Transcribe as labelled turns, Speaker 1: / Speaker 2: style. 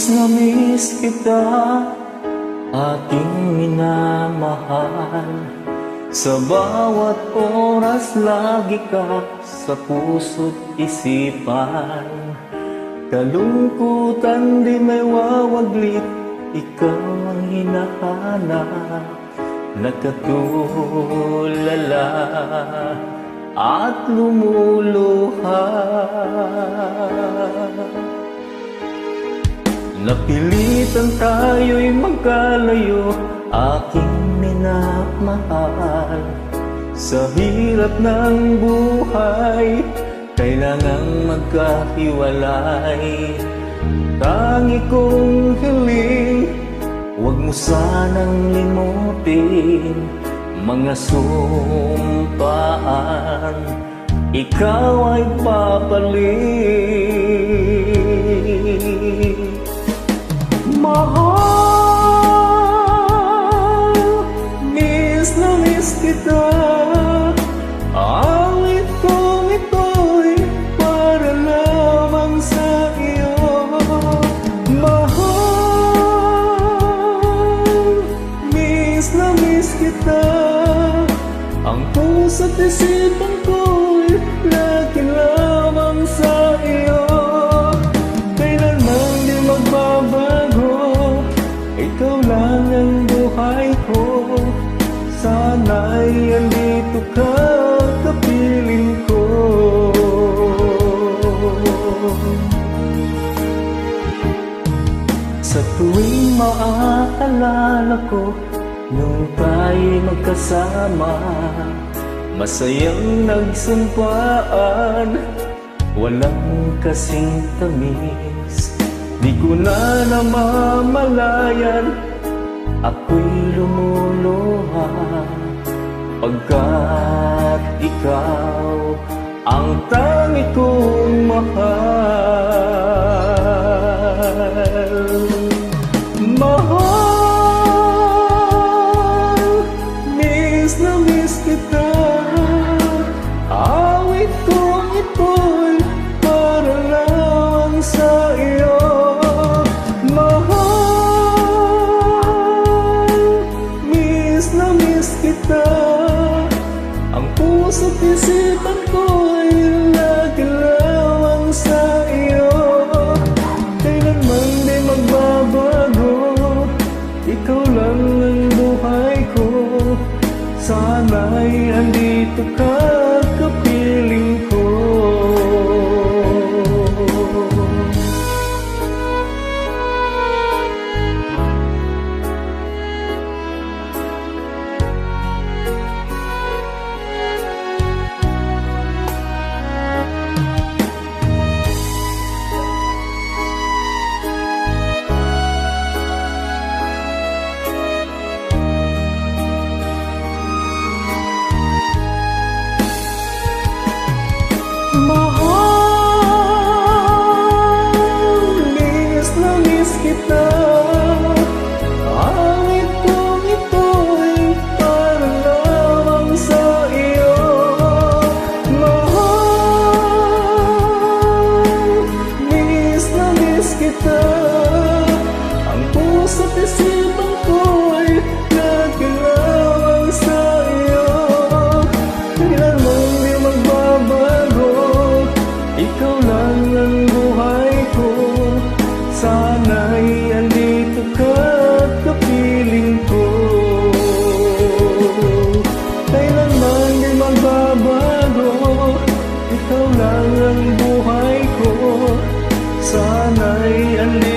Speaker 1: na miss kita, aking minamahal. Sa bawat oras lagi ka sa puso't isipan. Kalungkutan di may wawaglit, ikaw ang hinahanap. Nakatulala at lumuluha. Napilitan tayo'y magkalayo, aking minamahal. Sa hirap ng buhay, kailangang magkahiwalay. Tangi kong hiling, huwag mo sanang limutin mga sumpaan, ikaw ay papalit. Mahal, miss na miss kita. Awit kong ito'y para lamang sa iyo. Mahal, miss na miss kita. Ang puso't isipan ko'y lagi lamang sa iyo. Kailanman di magbabago, ikaw lang ang buhay ko. Sana'y andito ka, kapiling ko. Sa tuwing maaalala ko nung tayo'y magkasama, masayang nagsumpaan, walang kasing tamis. Di ko na namamalayan, ako'y lumuluha, pagkat ikaw ang tangi kong mahal. Mahal, miss na miss kita. Awit kong ito'y para lang sa iyo. Mahal, miss na miss kita. Ang puso't isipan ko'y lagi lamang sa iyo. Kailanman di magbabago, ikaw lang ang buhay ko. Sana'y andito ka, kapiling ko. Ang puso't isipan ko'y lagi lamang sa iyo. Kailanman di magbabago, ikaw lang ang buhay ko. Sana'y andito ka, kapiling ko. Kailanman di magbabago, ikaw lang ang buhay ko. Sana'y andito